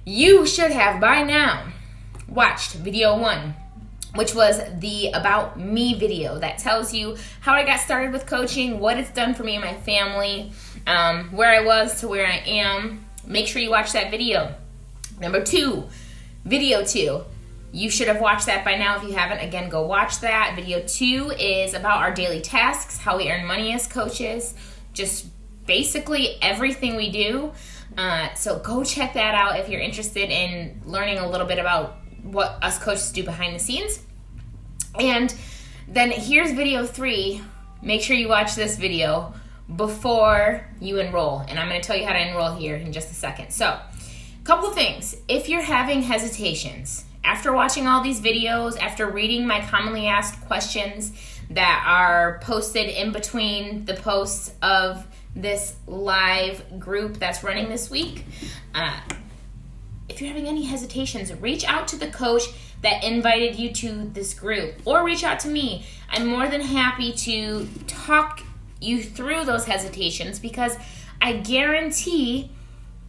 You should have by now watched video 1, which was the About Me video that tells you how I got started with coaching, what it's done for me and my family, where I was to where I am. Make sure you watch that video. Number 2, video 2. You should have watched that by now. If you haven't, again, go watch that. Video 2 is about our daily tasks, how we earn money as coaches, just basically everything we do. So go check that out if you're interested in learning a little bit about what us coaches do behind the scenes. And then here's video 3. Make sure you watch this video before you enroll. And I'm going to tell you how to enroll here in just a second. So, a couple of things. If you're having hesitations, after watching all these videos, after reading my commonly asked questions that are posted in between the posts of this live group that's running this week, if you're having any hesitations, reach out to the coach that invited you to this group, or reach out to me. I'm more than happy to talk you through those hesitations, because I guarantee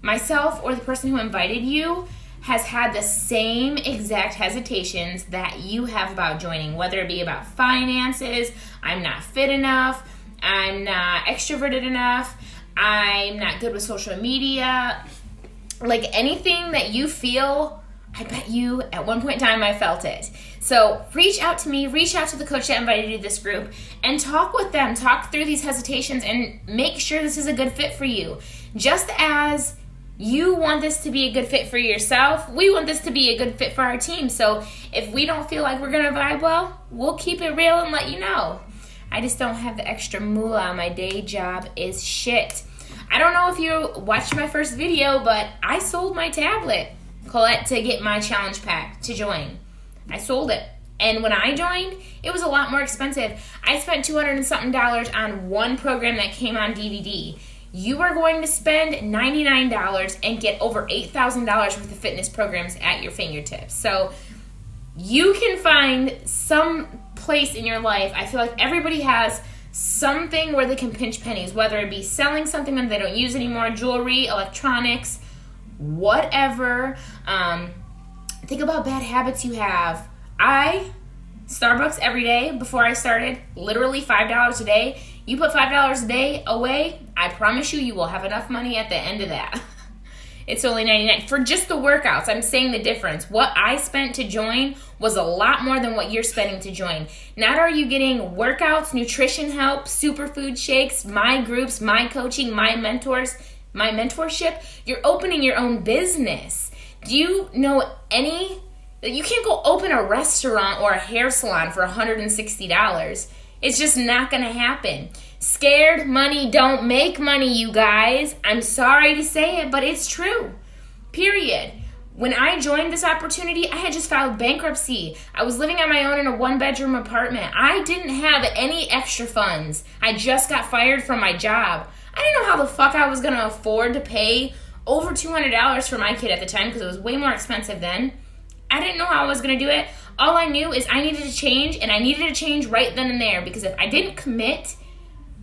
myself or the person who invited you has had the same exact hesitations that you have about joining, whether it be about finances, I'm not fit enough, I'm not extroverted enough, I'm not good with social media. Like anything that you feel, I bet you at one point in time I felt it. So reach out to me, reach out to the coach that invited you to this group, and talk with them, talk through these hesitations, and make sure this is a good fit for you. Just as you want this to be a good fit for yourself, we want this to be a good fit for our team. So if we don't feel like we're going to vibe well, we'll keep it real and let you know. I just don't have the extra moolah. My day job is shit. I don't know if you watched my first video, but I sold my tablet, Colette, to get my challenge pack to join. I sold it. And when I joined, it was a lot more expensive. I spent $200 and something on one program that came on DVD. You are going to spend $99 and get over $8,000 worth of fitness programs at your fingertips. So you can find some place in your life. I feel like everybody has something where they can pinch pennies, whether it be selling something that they don't use anymore, jewelry, electronics, whatever. Think about bad habits you have. Starbucks every day before I started, literally $5 a day. You put $5 a day away, I promise you will have enough money at the end of that. It's only $99 for just the workouts. I'm saying the difference. What I spent to join was a lot more than what you're spending to join. Not are you getting workouts, nutrition help, superfood shakes, my groups, my coaching, my mentors, my mentorship. You're opening your own business. Do you know you can't go open a restaurant or a hair salon for $160. It's just not going to happen. Scared money don't make money, you guys. I'm sorry to say it, but it's true. Period. When I joined this opportunity, I had just filed bankruptcy. I was living on my own in a 1-bedroom apartment. I didn't have any extra funds. I just got fired from my job. I didn't know how the fuck I was going to afford to pay over $200 for my kid at the time, because it was way more expensive then. I didn't know how I was going to do it. All I knew is I needed to change, and I needed to change right then and there, because if I didn't commit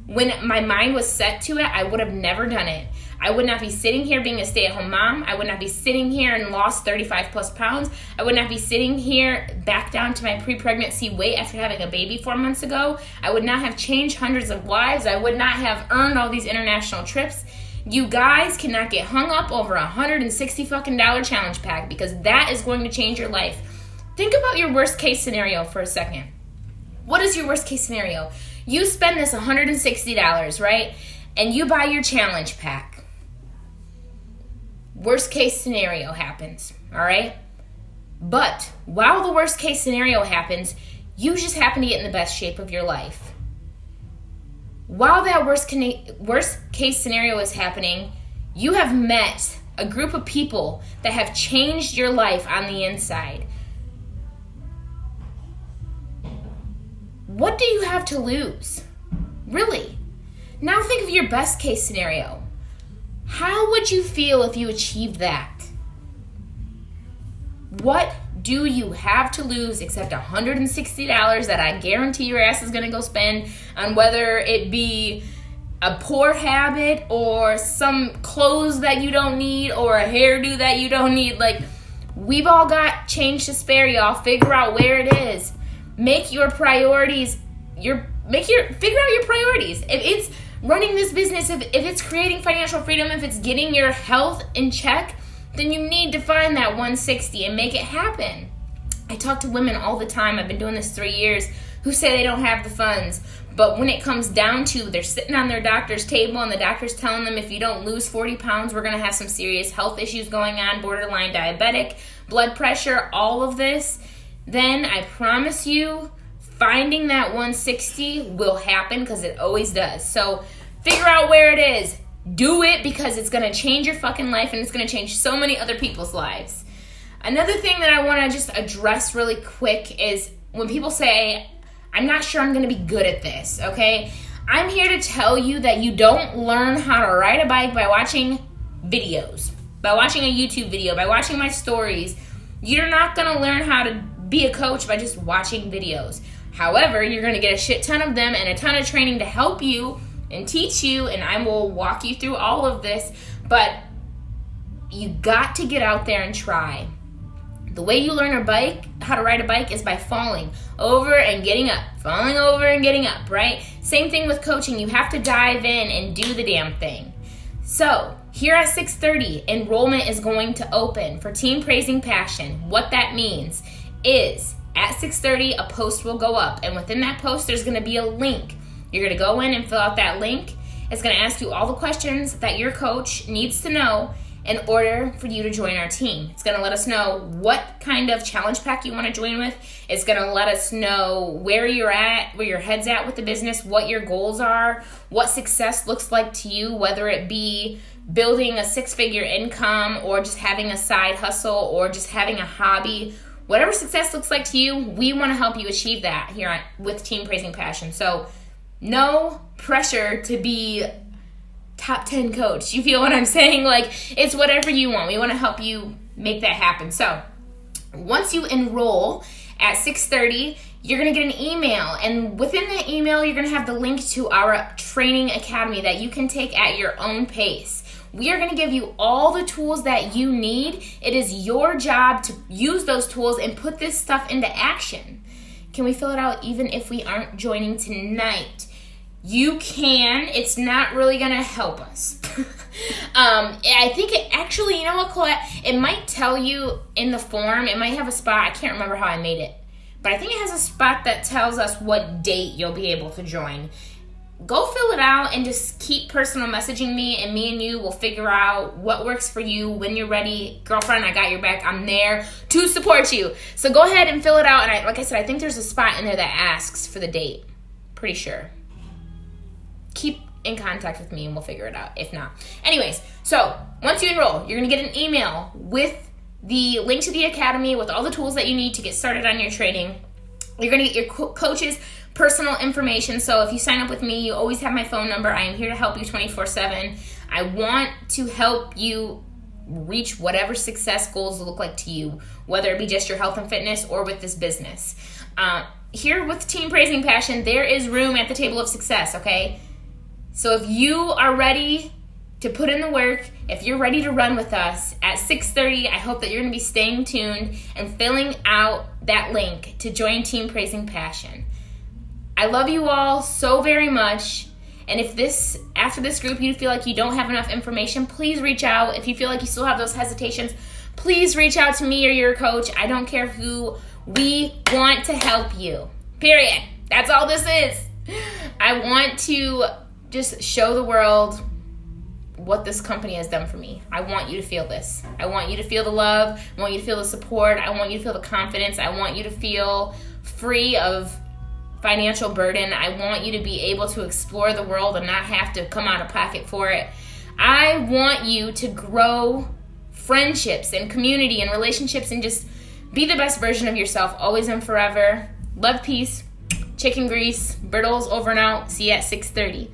when my mind was set to it, I would have never done it. I would not be sitting here being a stay-at-home mom. I would not be sitting here and lost 35 plus pounds. I would not be sitting here back down to my pre-pregnancy weight after having a baby 4 months ago. I would not have changed hundreds of lives. I would not have earned all these international trips. You guys cannot get hung up over $160 fucking challenge pack, because that is going to change your life. Think about your worst case scenario for a second. What is your worst case scenario? You spend this $160, right? And you buy your challenge pack. Worst case scenario happens, all right? But while the worst case scenario happens, you just happen to get in the best shape of your life. While that worst case scenario is happening, you have met a group of people that have changed your life on the inside. What do you have to lose? Really? Now think of your best case scenario. How would you feel if you achieved that? What do you have to lose except $160 that I guarantee your ass is going to go spend on, whether it be a poor habit or some clothes that you don't need or a hairdo that you don't need. Like, we've all got change to spare, y'all. Figure out where it is. Make your priorities figure out your priorities. If it's running this business, if it's creating financial freedom, if it's getting your health in check, then you need to find that 160 and make it happen. I talk to women all the time, I've been doing this 3 years, who say they don't have the funds. But when it comes down to, they're sitting on their doctor's table and the doctor's telling them, if you don't lose 40 pounds, we're going to have some serious health issues going on, borderline diabetic, blood pressure, all of this, then I promise you, finding that 160 will happen, because it always does. So figure out where it is. Do it, because it's going to change your fucking life, and it's going to change so many other people's lives. Another thing that I want to just address really quick is when people say, I'm not sure I'm going to be good at this, okay? I'm here to tell you that you don't learn how to ride a bike by watching videos, by watching a YouTube video, by watching my stories. You're not going to learn how to be a coach by just watching videos. However, you're going to get a shit ton of them and a ton of training to help you and teach you, and I will walk you through all of this, but you got to get out there and try. The way you learn how to ride a bike is by falling over and getting up, falling over and getting up, right? Same thing with coaching. You have to dive in and do the damn thing. So here at 6:30, enrollment is going to open for Team Praising Passion. What that means is at 6:30, a post will go up, and within that post, there's going to be a link. You're going to go in and fill out that link. It's going to ask you all the questions that your coach needs to know in order for you to join our team. It's going to let us know what kind of challenge pack you want to join with. It's going to let us know where you're at, where your head's at with the business, what your goals are, what success looks like to you, whether it be building a 6-figure income or just having a side hustle or just having a hobby. Whatever success looks like to you, we want to help you achieve that here with Team Praising Passion. So no pressure to be top 10 coach. You feel what I'm saying? Like, it's whatever you want. We want to help you make that happen. So once you enroll at 6:30, you're going to get an email. And within that email, you're going to have the link to our training academy that you can take at your own pace. We are going to give you all the tools that you need. It is your job to use those tools and put this stuff into action. Can we fill it out even if we aren't joining tonight? You can. It's not really going to help us. I think it actually, you know what, Colette? It might tell you in the form. It might have a spot. I can't remember how I made it. But I think it has a spot that tells us what date you'll be able to join. Go fill it out and just keep personal messaging me, and me and you will figure out what works for you when you're ready. Girlfriend, I got your back. I'm there to support you. So go ahead and fill it out. And like I said, I think there's a spot in there that asks for the date. Pretty sure. Keep in contact with me and we'll figure it out if not. Anyways, so once you enroll, you're going to get an email with the link to the academy with all the tools that you need to get started on your training. You're going to get your coach's personal information. So if you sign up with me, you always have my phone number. I am here to help you 24/7. I want to help you reach whatever success goals look like to you, whether it be just your health and fitness or with this business. Here with Team Praising Passion, there is room at the table of success, okay? So if you are ready to put in the work, if you're ready to run with us at 6:30, I hope that you're going to be staying tuned and filling out that link to join Team Praising Passion. I love you all so very much. And if after this group you feel like you don't have enough information, please reach out. If you feel like you still have those hesitations, please reach out to me or your coach. I don't care who. We want to help you. Period. That's all this is. I want to just show the world what this company has done for me. I want you to feel this. I want you to feel the love. I want you to feel the support. I want you to feel the confidence. I want you to feel free of financial burden. I want you to be able to explore the world and not have to come out of pocket for it. I want you to grow friendships and community and relationships and just be the best version of yourself always and forever. Love, peace, chicken grease, Brittles over and out. See you at 6:30.